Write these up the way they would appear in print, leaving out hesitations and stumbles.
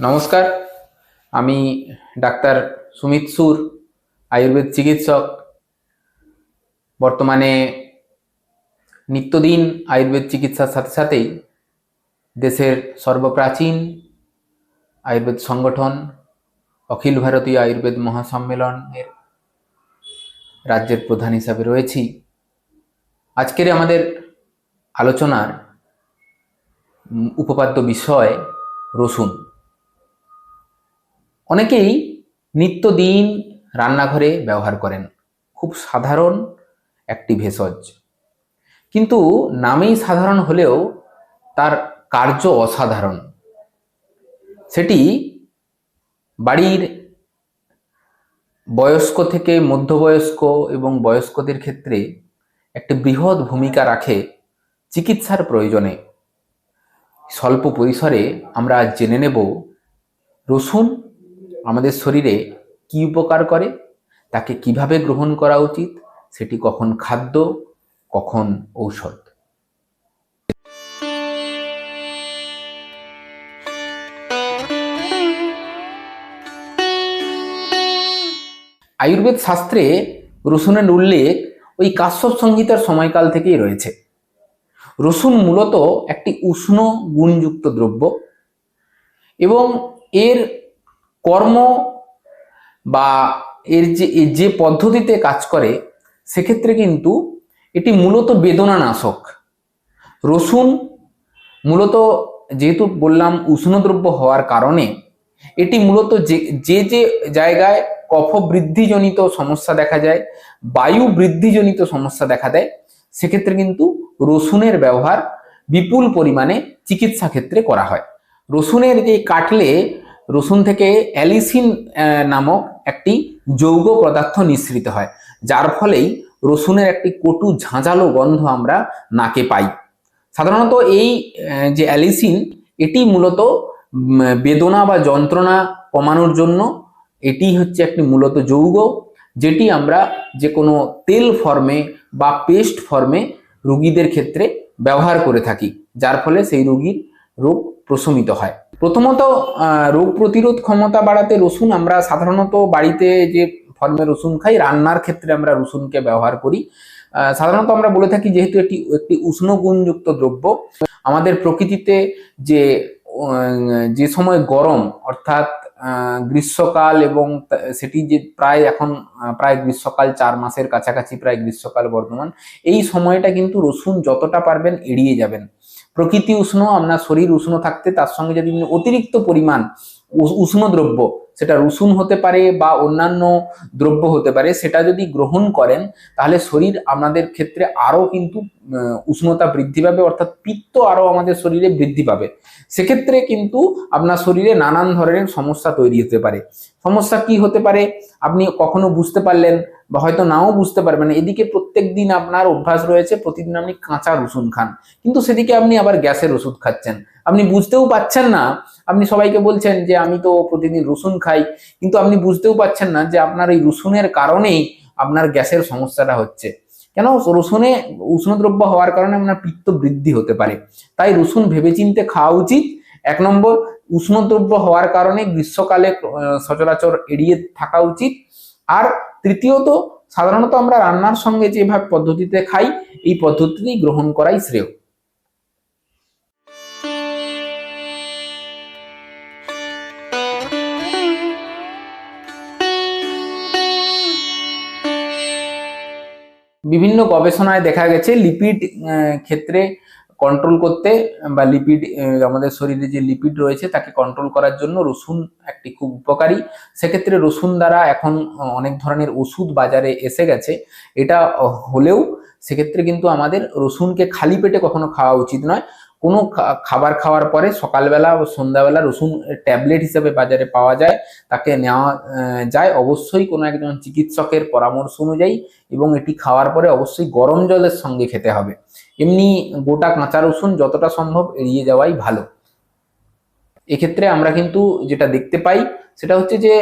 নমস্কার। আমি ডাক্তার সুমিত সুর, আয়ুর্বেদ চিকিৎসক। বর্তমানে নিত্যদিন আয়ুর্বেদ চিকিৎসার সাথে সাথেই দেশের সর্বপ্রাচীন আয়ুর্বেদ সংগঠন অখিল ভারতীয় আয়ুর্বেদ মহাসম্মেলনের রাজ্যের প্রধান হিসাবে রয়েছি। আজকের আমাদের আলোচনার উপপাদ্য বিষয় রসুন। অনেকেই নিত্যদিন রান্নাঘরে ব্যবহার করেন, খুব সাধারণ একটি ভেষজ, কিন্তু নামেই সাধারণ হলেও তার কার্য অসাধারণ। সেটি বাড়ির বয়স্ক থেকে মধ্যবয়স্ক এবং বয়স্কদের ক্ষেত্রে একটি বৃহৎ ভূমিকা রাখে চিকিৎসার প্রয়োজনে। স্বল্প পরিসরে আমরা জেনে নেব রসুন আমাদের শরীরে কি উপকার করে, তাকে কিভাবে গ্রহণ করা উচিত, সেটি কখন খাদ্য কখন ঔষধ। আয়ুর্বেদ শাস্ত্রে রসুনের উল্লেখ ওই কাশ্যপ সংহিতার সময়কাল থেকেই রয়েছে। রসুন মূলত একটি উষ্ণ গুণযুক্ত দ্রব্য এবং এর কর্ম বা এর যে পদ্ধতিতে কাজ করে সেক্ষেত্রে কিন্তু এটি মূলত বেদনা নাশক। রসুন মূলত যেহেতু বললাম উষ্ণ দ্রব্য হওয়ার কারণে এটি মূলত যে যে জায়গায় কফ বৃদ্ধিজনিত সমস্যা দেখা যায়, বায়ু বৃদ্ধিজনিত সমস্যা দেখা দেয়, সেক্ষেত্রে কিন্তু রসুনের ব্যবহার বিপুল পরিমাণে চিকিৎসা ক্ষেত্রে করা হয়। রসুনের যে কাটলে রসুন থেকে অ্যালিসিন নামক একটি যৌগ পদার্থ নিঃসৃত হয়, যার ফলেই রসুনের একটি কটু ঝাঁঝালো গন্ধ আমরা নাকে পাই। সাধারণত এই যে অ্যালিসিন, এটি মূলত বেদনা বা যন্ত্রণা কমানোর জন্য এটি হচ্ছে একটি মূলত যৌগ, যেটি আমরা যে কোনো তেল ফর্মে বা পেস্ট ফর্মে রোগীদের ক্ষেত্রে ব্যবহার করে থাকি, যার ফলে সেই রোগীর রোগ প্রশমিত হয়। প্রথমত রোগ প্রতিরোধ ক্ষমতা বাড়াতে রসুন আমরা সাধারণত বাড়িতে যে ফর্মে রসুন খাই, রান্নার ক্ষেত্রে আমরা রসুনকে ব্যবহার করি। সাধারণত আমরা বলে থাকি যেহেতু এটি একটি উষ্ণ গুণযুক্ত দ্রব্য, আমাদের প্রকৃতিতে যে যে সময় গরম অর্থাৎ গ্রীষ্মকাল, এবং সেটি যে প্রায় গ্রীষ্মকাল 4 মাসের কাছাকাছি, প্রায় গ্রীষ্মকাল বর্তমান, এই সময়টা কিন্তু রসুন যতটা পারবেন এড়িয়ে যাবেন। প্রকৃতি উষ্ণ, আপনার শরীর উষ্ণ থাকতে তার সঙ্গে যদি অতিরিক্ত পরিমাণ উষ্ণ দ্রব্য, সেটা রসুন হতে পারে বা অন্যান্য দ্রব্য হতে পারে, সেটা যদি গ্রহণ করেন তাহলে শরীর আমাদের ক্ষেত্রে আরো কিন্তু উষ্ণতা বৃদ্ধি পাবে, অর্থাৎ পিত্ত আরো আমাদের শরীরে বৃদ্ধি পাবে। সেক্ষেত্রে কিন্তু আপনার শরীরে নানান ধরনের সমস্যা তৈরি হতে পারে। সমস্যা কি হতে পারে আপনি কখনো বুঝতে পারলেন বা হয়তো নাও বুঝতে পারবেন। এদিকে প্রত্যেক দিন আপনার অভ্যাস রয়েছে প্রতিদিন আপনি কাঁচা রসুন খান, কিন্তু সেদিকে আপনি আবার গ্যাসের ওষুধ খাচ্ছেন, আপনি বুঝতেও পাচ্ছেন না। আপনি সবাইকে বলছেন যে আমি তো প্রতিদিন রসুন খাই, কিন্তু আপনি বুঝতেও পাচ্ছেন না যে আপনার এই রসুনের কারণেই আপনার গ্যাসের সমস্যাটা হচ্ছে। কেন? রসুনে উষ্ণদ্রব্য হওয়ার কারণে আপনার পিত্ত বৃদ্ধি হতে পারে। তাই রসুন ভেবেচিন্তে খাওয়া উচিত। 1 নম্বর, উষ্ণদ্রব্য হওয়ার কারণে গ্রীষ্মকালে সচরাচর এড়িয়ে থাকা উচিত। আর তৃতীয়ত, সাধারণত আমরা রান্নার সঙ্গে যেভাবে পদ্ধতিতে খাই, এই পদ্ধতিতেই গ্রহণ করাই শ্রেয়। বিভিন্ন গবেষণায় দেখা গেছে লিপিড ক্ষেত্রে কন্ট্রোল করতে বা লিপিড, আমাদের শরীরে যে লিপিড রয়েছে তাকে কন্ট্রোল করার জন্য রসুন একটি খুব উপকারী। সেক্ষেত্রে রসুন দ্বারা এখন অনেক ধরনের ওষুধ বাজারে এসে গেছে। এটা হলেও সেক্ষেত্রে কিন্তু আমাদের রসুনকে খালি পেটে কখনো খাওয়া উচিত নয়। কোনো খাবার খাওয়ার পরে সকালবেলা ও সন্ধ্যাবেলা রসুন ট্যাবলেট হিসেবে বাজারে পাওয়া যায়, তাকে নেওয়া যায় অবশ্যই কোনো একজন চিকিৎসকের পরামর্শ অনুযায়ী, এবং এটি খাওয়ার পরে অবশ্যই গরম জলের সঙ্গে খেতে হবে। এমনি গোটা কাঁচা রসুন যতটা সম্ভব এড়িয়ে যাওয়াই ভালো। এক্ষেত্রে আমরা কিন্তু যেটা দেখতে পাই সেটা হচ্ছে যে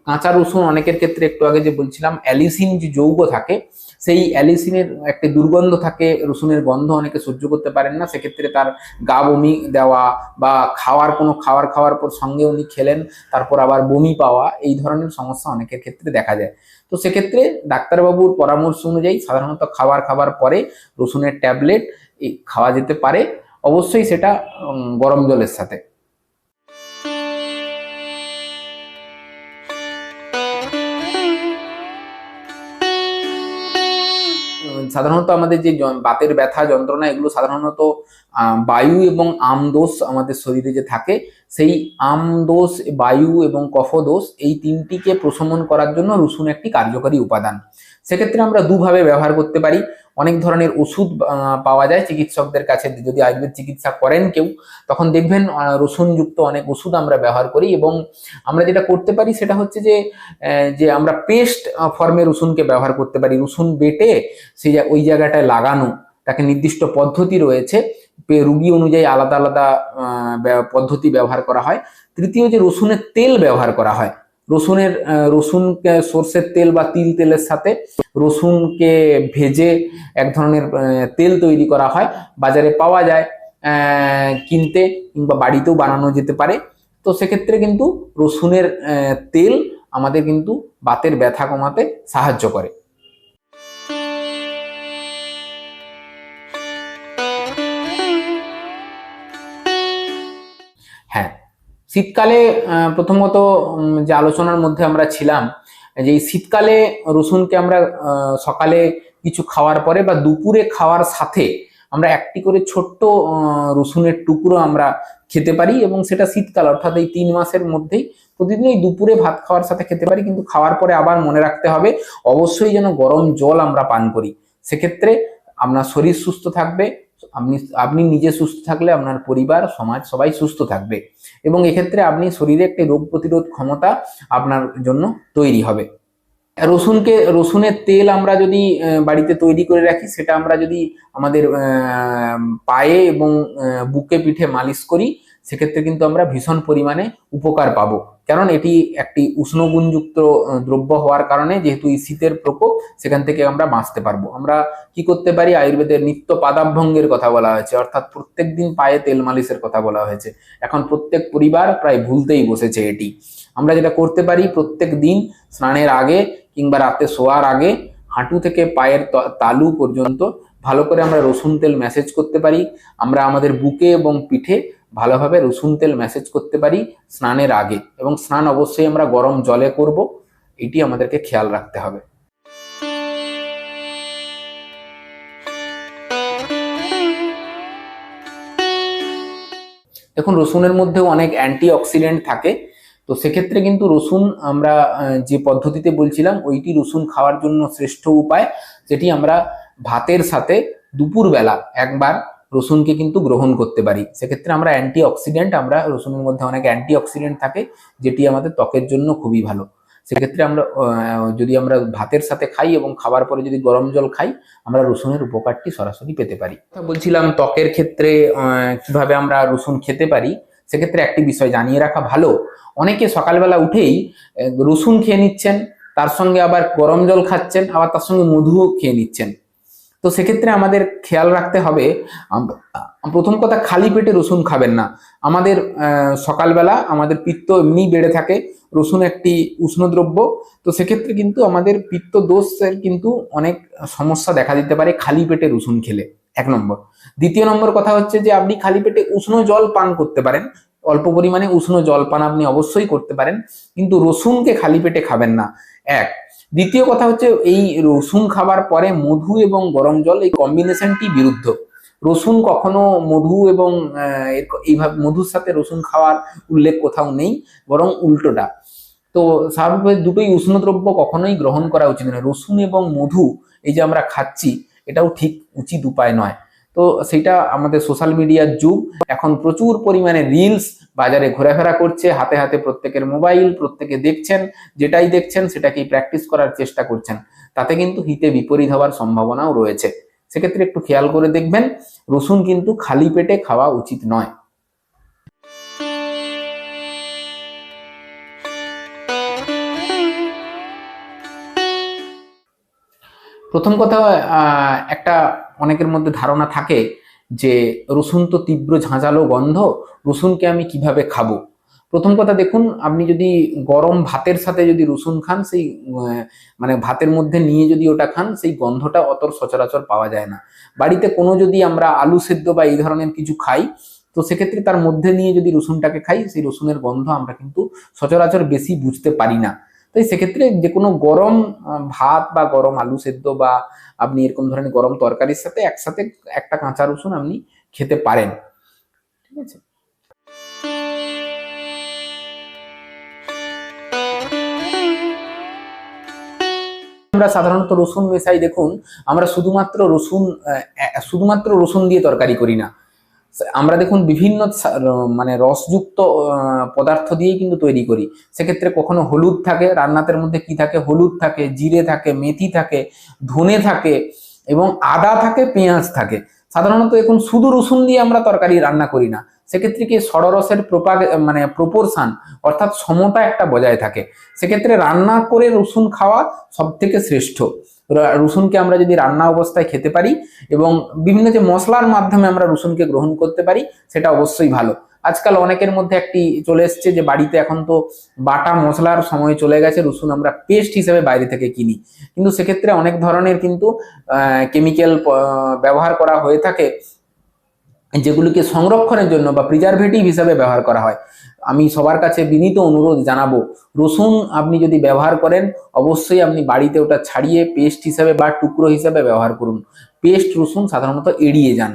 কাঁচা রসুন অনেকের ক্ষেত্রে, একটু আগে যে বলছিলাম অ্যালিসিন যে যৌগ থাকে, সেই অ্যালিসিনের একটা দুর্গন্ধ থাকে, রসুনের গন্ধ অনেকে সহ্য করতে পারেন না, সেক্ষেত্রে তার গা বমি দেওয়া বা কোনো খাওয়ার পর সঙ্গে উনি খেলেন তারপর আবার বমি পাওয়া, এই ধরনের সমস্যা অনেকের ক্ষেত্রে দেখা যায়। তো সেক্ষেত্রে ডাক্তারবাবুর পরামর্শ অনুযায়ী সাধারণত খাবার পরে রসুনের ট্যাবলেট খাওয়া যেতে পারে, অবশ্যই সেটা গরম জলের সাথে। সাধারণত আমাদের যে বাতের ব্যথা যন্ত্রণা, এগুলো সাধারণত বায়ু এবং আমদোষ আমাদের শরীরে যে থাকে, সেই আমদোষ, বায়ু এবং কফদোষ, এই তিনটিকে প্রশমন করার জন্য রসুন একটি কার্যকরী উপাদান। সেক্ষেত্রে আমরা দুভাবে ব্যবহার করতে পারি। অনেক ধরনের ওষুধ পাওয়া যায় চিকিৎসকদের কাছে, যদি আয়ুর্বেদ চিকিৎসা করেন কেউ, তখন দেখবেন রসুনযুক্ত অনেক ওষুধ আমরা ব্যবহার করি। এবং আমরা যেটা করতে পারি সেটা হচ্ছে যে আমরা পেস্ট ফর্মে রসুনকে ব্যবহার করতে পারি। রসুন বেটে ওই জায়গাটায় লাগানো, তাকে নির্দিষ্ট পদ্ধতি রয়েছে, রুগী অনুযায়ী আলাদা আলাদা পদ্ধতি ব্যবহার করা হয়। তৃতীয়, যে রসুনের তেল ব্যবহার করা হয়। রসুনকে সর্ষের তেল বা তিল তেলের সাথে রসুনকে ভেজে এক ধরনের তেল তৈরি করা হয়, বাজারে পাওয়া যায় কিনতে, কিংবা বাড়িতেও বানানো যেতে পারে। তো সেক্ষেত্রে কিন্তু রসুনের তেল আমাদের কিন্তু বাতের ব্যথা কমাতে সাহায্য করে। হ্যাঁ, শীতকালে প্রথমত যে আলোচনার মধ্যে আমরা ছিলাম, যে শীতকালে রসুনকে আমরা সকালে কিছু খাওয়ার পরে বা দুপুরে খাওয়ার সাথে আমরা একটি করে ছোট্ট রসুনের টুকরো আমরা খেতে পারি, এবং সেটা শীতকাল অর্থাৎ এই 3 মাসের মধ্যেই প্রতিদিন এই দুপুরে ভাত খাওয়ার সাথে খেতে পারি। কিন্তু খাওয়ার পরে আবার মনে রাখতে হবে অবশ্যই যেন গরম জল আমরা পান করি। সেক্ষেত্রে আপনার শরীর সুস্থ থাকবে, আপনি নিজে সুস্থ থাকলে আপনার পরিবার, সমাজ সবাই সুস্থ থাকবে, এবং এক্ষেত্রে আপনি শরীরে একটি রোগ প্রতিরোধ ক্ষমতা আপনার জন্য তৈরি হবে। রসুনের তেল আমরা যদি বাড়িতে তৈরি করে রাখি, সেটা আমরা যদি আমাদের পায়ে এবং বুকে পিঠে মালিশ করি, সেক্ষেত্রে কিন্তু আমরা ভীষণ পরিমাণে উপকার পাবো। কারণ এটি একটি উষ্ণগুণযুক্ত দ্রব্য হওয়ার কারণে, যেহেতু এই শীতের প্রকোপ, সেখান থেকে আমরা বাঁচতে পারবো। আমরা কি করতে পারি, আয়ুর্বেদের নিত্য পাদাভ্যঙ্গের কথা বলা হয়েছে, অর্থাৎ প্রত্যেক দিন পায়ে তেল মালিশের কথা বলা হয়েছে। এখন প্রত্যেক পরিবার প্রায় ভুলতেই বসেছে এটি। আমরা যেটা করতে পারি, প্রত্যেক দিন স্নানের আগে কিংবা রাতে শোয়ার আগে হাঁটু থেকে পায়ের তালু পর্যন্ত ভালো করে আমরা রসুন তেল ম্যাসেজ করতে পারি। আমরা আমাদের বুকে এবং পিঠে ভালোভাবে রসুন তেল ম্যাসেজ করতে পারি স্নানের আগে, এবং স্নান অবশ্যই আমরা গরম জলে করব, এটি আমাদেরকে খেয়াল রাখতে হবে। দেখুন, রসুনের মধ্যেও অনেক অ্যান্টিঅক্সিডেন্ট থাকে। তো সেক্ষেত্রে কিন্তু রসুন আমরা যে পদ্ধতিতে বলছিলাম, ওইটি রসুন খাওয়ার জন্য শ্রেষ্ঠ উপায়, যেটি আমরা ভাতের সাথে দুপুরবেলা একবার রসুনকে কিন্তু গ্রহণ করতে পারি। সেক্ষেত্রে আমরা রসুনের মধ্যে অনেক অ্যান্টিঅক্সিডেন্ট থাকে, যেটি আমাদের ত্বকের জন্য খুবই ভালো। সেক্ষেত্রে যদি আমরা ভাতের সাথে খাই এবং খাবার পরে যদি গরম জল খাই, আমরা রসুনের উপকারটি সরাসরি পেতে পারি। বলছিলাম ত্বকের ক্ষেত্রে কিভাবে আমরা রসুন খেতে পারি, সেক্ষেত্রে একটি বিষয় জানিয়ে রাখা ভালো। অনেকে সকালবেলা উঠেই রসুন খেয়ে নিচ্ছেন, তার সঙ্গে আবার গরম জল খাচ্ছেন, আবার তার সঙ্গে মধুও খেয়ে নিচ্ছেন। তো সেক্ষেত্রে আমাদের খেয়াল রাখতে হবে, প্রথম কথা, খালি পেটে রসুন খাবেন না। আমাদের সকালবেলা আমাদের পিত্ত এমনি বেড়ে থাকে, রসুন একটি উষ্ণদ্রব্য, তো সেক্ষেত্রে কিন্তু আমাদের পিত্ত দোষের কিন্তু অনেক সমস্যা দেখা দিতে পারে খালি পেটে রসুন খেলে, 1 নম্বর। দ্বিতীয় নম্বর কথা হচ্ছে যে আপনি খালি পেটে উষ্ণ জল পান করতে পারেন, অল্প পরিমাণে উষ্ণ জল পান আপনি অবশ্যই করতে পারেন, কিন্তু রসুনকে খালি পেটে খাবেন না, 1। দ্বিতীয় কথা হচ্ছে, এই রসুন খাবার পরে মধু এবং গরম জল, এই কম্বিনেশনটি বিরুদ্ধ। রসুন কখনো মধু এবং এইভাবে মধুর সাথে রসুন খাওয়ার উল্লেখ কোথাও নেই, বরং উল্টোটা। তো স্বাভাবিকভাবে দুটোই উষ্ণদ্রব্য, কখনোই গ্রহণ করা উচিত নয়। রসুন এবং মধু এই যে আমরা খাচ্ছি, এটাও ঠিক উচিত উপায় নয়। তো সেটা আমাদের সোশ্যাল মিডিয়ার যুগ, এখন প্রচুর পরিমাণে রিলস বাজারে ঘোরাফেরা করছে, হাতে হাতে প্রত্যেকের মোবাইল, প্রত্যেকে দেখছেন, যেটাই দেখছেন সেটাকেই প্র্যাকটিস করার চেষ্টা করছেন, তাতে কিন্তু হিতে বিপরীত হওয়ার সম্ভাবনাও রয়েছে। সেক্ষেত্রে একটু খেয়াল করে দেখবেন, রসুন কিন্তু খালি পেটে খাওয়া উচিত নয়। প্রথম কথা, একটা অনেকের মধ্যে ধারণা থাকে যে রসুন তো তীব্র ঝাঁঝালো গন্ধ, রসুনকে আমি কিভাবে খাবো। প্রথম কথা দেখুন, আপনি যদি গরম ভাতের সাথে যদি রসুন খান, সেই মানে ভাতের মধ্যে নিয়ে যদি ওটা খান, সেই গন্ধটা অত সচরাচর পাওয়া যায় না। বাড়িতে কোনো যদি আমরা আলু সেদ্ধ বা এই ধরনের কিছু খাই, তো সেক্ষেত্রে তার মধ্যে নিয়ে যদি রসুনটাকে খাই, সেই রসুনের গন্ধ আমরা কিন্তু সচরাচর বেশি বুঝতে পারি না। তাই সেক্ষেত্রে যে কোনো গরম ভাত বা গরম আলু সেদ্ধ বা আপনি এরকম ধরনের গরম তরকারির সাথে একসাথে একটা কাঁচা রসুন আপনি খেতে পারেন। ঠিক আছে। আমরা সাধারণত রসুন মেশাই, দেখুন আমরা শুধুমাত্র রসুন দিয়ে তরকারি করি না। আমরা দেখুন বিভিন্ন মানে রসযুক্ত পদার্থ দিয়েই কিন্তু তৈরি করি। সেক্ষেত্রে কখনো হলুদ থাকে, রান্নাতের মধ্যে কি থাকে, হলুদ থাকে, জিরে থাকে, মেথি থাকে, ধনে থাকে এবং আদা থাকে, পেঁয়াজ থাকে। সাধারণত এখন শুধু রসুন দিয়ে আমরা তরকারি রান্না করি না। সেক্ষেত্রে কি ষড়রসের মানে প্রপোর্শন অর্থাৎ সমতা একটা বজায় থাকে। সেক্ষেত্রে রান্না করে রসুন খাওয়া সব থেকে শ্রেষ্ঠ। রসুনকে আমরা যদি রান্না অবস্থায় খেতে পারি এবং বিভিন্ন যে মশলার মাধ্যমে আমরা রসুনকে গ্রহণ করতে পারি, সেটা অবশ্যই ভালো। আজকাল অনেকের মধ্যে একটি চলে এসছে যে বাড়িতে এখন তো বাটা মশলার সময় চলে গেছে, রসুন আমরা পেস্ট হিসেবে বাইরে থেকে কিনি। কিন্তু সেক্ষেত্রে অনেক ধরনের কিন্তু কেমিক্যাল ব্যবহার করা হয়ে থাকে, যেগুলিকে সংরক্ষণের জন্য বা প্রিজারভেটিভ হিসাবে ব্যবহার করা হয়। আমি সবার কাছে বিনীত অনুরোধ জানাবো, রসুন আপনি যদি ব্যবহার করেন, অবশ্যই আপনি বাড়িতে ওটা ছাড়িয়ে পেস্ট হিসাবে বা টুকরো হিসাবে ব্যবহার করুন। পেস্ট রসুন সাধারণত এড়িয়ে যান,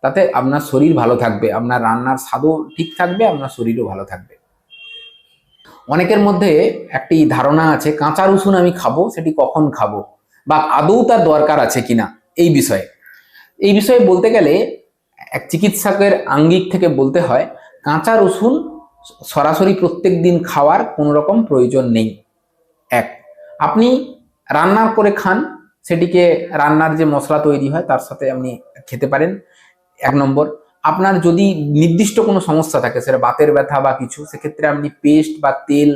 তাতে আপনার শরীর ভালো থাকবে, আপনার রান্নার স্বাদও ঠিক থাকবে, আপনার শরীরও ভালো থাকবে। অনেকের মধ্যে একটি ধারণা আছে কাঁচা রসুন আমি খাবো, সেটি কখন খাবো বা আদৌ তার দরকার আছে কিনা। এই বিষয়ে বলতে গেলে এক চিকিৎসকের আঙ্গিক থেকে বলতে হয়, কাঁচা রসুন সরাসরি প্রত্যেক দিন খাওয়ার কোনো রকম প্রয়োজন নেই। এক, আপনি রান্না করে খান, সেটিকে রান্নার যে মশলা তৈরি হয় তার সাথে আপনি খেতে পারেন। 1 নম্বর, আপনার যদি নির্দিষ্ট কোনো সমস্যা থাকে, সেটা বাতের ব্যথা বা কিছু, সেক্ষেত্রে আপনি পেস্ট বা তেল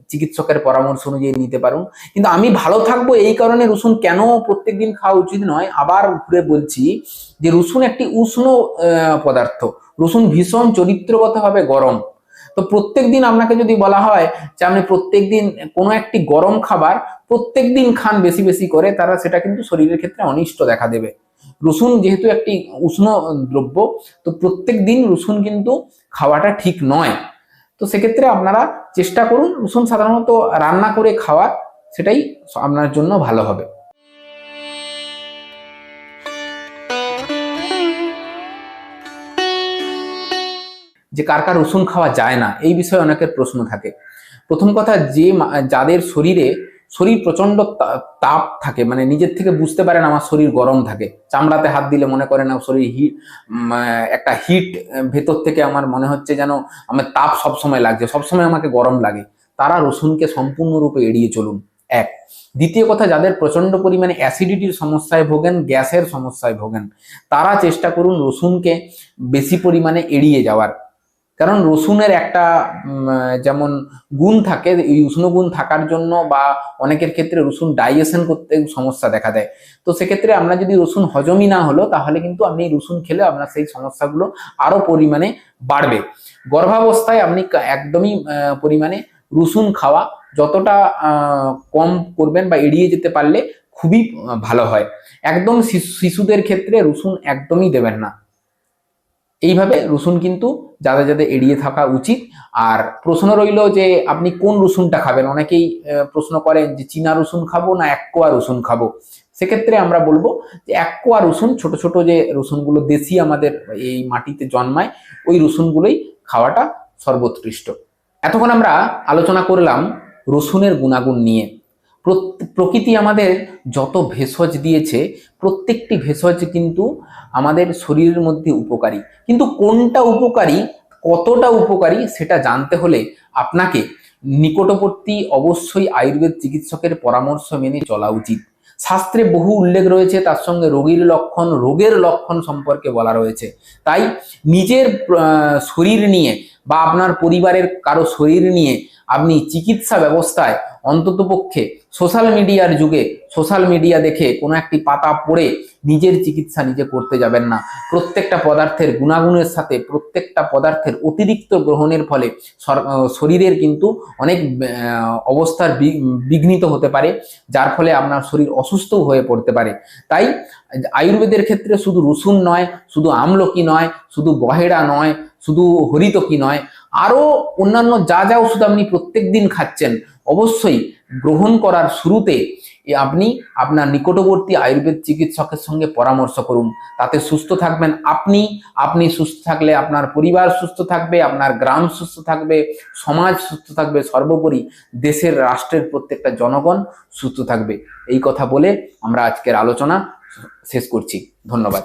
চিকিৎসকের পরামর্শ অনুযায়ী নিতে পারুন। কিন্তু আমি ভালো থাকবো এই কারণে রসুন কেন প্রত্যেকদিন খাওয়া উচিত নয়। আবার ঘুরে বলছি যে রসুন একটি উষ্ণ পদার্থ, রসুন ভীষণ চরিত্রগতভাবে গরম। তো প্রত্যেকদিন আপনাকে যদি বলা হয় যে আপনি প্রত্যেকদিন কোনো একটি গরম খাবার প্রত্যেকদিন খান বেশি বেশি করে, তারা সেটা কিন্তু শরীরের ক্ষেত্রে অনিষ্ট দেখা দেবে। রসুন যেহেতু একটি উষ্ণ দ্রব্য, তো প্রত্যেক দিন রসুন কিন্তু খাওয়াটা ঠিক নয়। তো সেক্ষেত্রে আপনারা চেষ্টা করুন রসুন সাধারণত রান্না করে খাওয়া, সেটাই আপনার জন্য ভালো হবে। যে কার কার রসুন খাওয়া যায় না, এই বিষয়ে অনেকের প্রশ্ন থাকে। প্রথম কথা, যাদের শরীর প্রচন্ড তাপ থাকে, মানে নিজের থেকে বুঝতে পারেন আমার শরীর গরম থাকে, চামড়াতে হাত দিলে মনে করেন শরীর একটা হিট ভেতর থেকে আমার মনে হচ্ছে যেন আমার তাপ সবসময় লাগছে, সবসময় আমাকে গরম লাগে, তারা রসুনকে সম্পূর্ণরূপে এড়িয়ে চলুন। এক। দ্বিতীয় কথা, যাদের প্রচন্ড পরিমাণে অ্যাসিডিটির সমস্যায় ভোগেন, গ্যাসের সমস্যায় ভোগেন, তারা চেষ্টা করুন রসুনকে বেশি পরিমাণে এড়িয়ে যাওয়ার। কারণ রসুনের একটা যেমন গুণ থাকে, এই উষ্ণ গুণ থাকার জন্য বা অনেকের ক্ষেত্রে রসুন ডাইজেশন করতে সমস্যা দেখা দেয়। তো সেক্ষেত্রে আমরা যদি রসুন হজমই না হলো, তাহলে কিন্তু আপনি রসুন খেলে আপনার সেই সমস্যাগুলো আরো পরিমাণে বাড়বে। গর্ভাবস্থায় আপনি একদমই পরিমাণে রসুন খাওয়া যতটা কম করবেন বা এড়িয়ে যেতে পারলে খুবই ভালো হয়। একদম শিশুদের ক্ষেত্রে রসুন একদমই দেবেন না। এইভাবে রসুন কিন্তু যাদের যাদের এড়িয়ে থাকা উচিত। আর প্রশ্ন রইল যে আপনি কোন রসুনটা খাবেন। অনেকেই প্রশ্ন করেন যে চীনা রসুন খাবো না এক কোয়া রসুন খাবো। সেক্ষেত্রে আমরা বলবো যে এক কোয়া রসুন, ছোট ছোট যে রসুনগুলো দেশি আমাদের এই মাটিতে জন্মায়, ওই রসুনগুলোই খাওয়াটা সর্বোৎকৃষ্ট। এতক্ষণ আমরা আলোচনা করলাম রসুনের গুণাগুণ নিয়ে। প্রকৃতি আমাদের যত ভেষজ দিয়েছে, প্রত্যেকটি ভেষজ কিন্তু আমাদের শরীরের মধ্যে উপকারী। কিন্তু কোনটা উপকারী, কতটা উপকারী, সেটা জানতে হলে আপনাকে নিকটবর্তী অবশ্যই আয়ুর্বেদ চিকিৎসকের পরামর্শ মেনে চলা উচিত। শাস্ত্রে বহু উল্লেখ রয়েছে, তার সঙ্গে রোগের লক্ষণ সম্পর্কে বলা রয়েছে। তাই নিজের শরীর নিয়ে বা আপনার পরিবারের কারো শরীর নিয়ে আপনি চিকিৎসা ব্যবস্থায় অন্ততপক্ষে সোশ্যাল মিডিয়ার যুগে সোশ্যাল মিডিয়া দেখে কোনো একটি পাতা পড়ে নিজের চিকিৎসা নিজে করতে যাবেন না। প্রত্যেকটা পদার্থের গুণাগুণের সাথে প্রত্যেকটা পদার্থের অতিরিক্ত গ্রহণের ফলে শরীরের কিন্তু অনেক অবস্থার বিঘ্নিত হতে পারে, যার ফলে আপনার শরীর অসুস্থও হয়ে পড়তে পারে। তাই আয়ুর্বেদের ক্ষেত্রে শুধু রসুন নয়, শুধু আমলকি নয়, শুধু বহেড়া নয়, শুধু হরিতকি নয়, আরো অন্যান্য যা যা ওষুধ আপনি প্রত্যেক দিন খাচ্ছেন, অবশ্যই গ্রহণ করার শুরুতে আপনি আপনার নিকটবর্তী আয়ুর্বেদ চিকিৎসকের সঙ্গে পরামর্শ করুন। তাতে সুস্থ থাকবেন আপনি, আপনি সুস্থ থাকলে আপনার পরিবার সুস্থ থাকবে, আপনার গ্রাম সুস্থ থাকবে, সমাজ সুস্থ থাকবে, সর্বোপরি দেশের রাষ্ট্রের প্রত্যেকটা জনগণ সুস্থ থাকবে। এই কথা বলে আমরা আজকের আলোচনা শেষ করছি। ধন্যবাদ।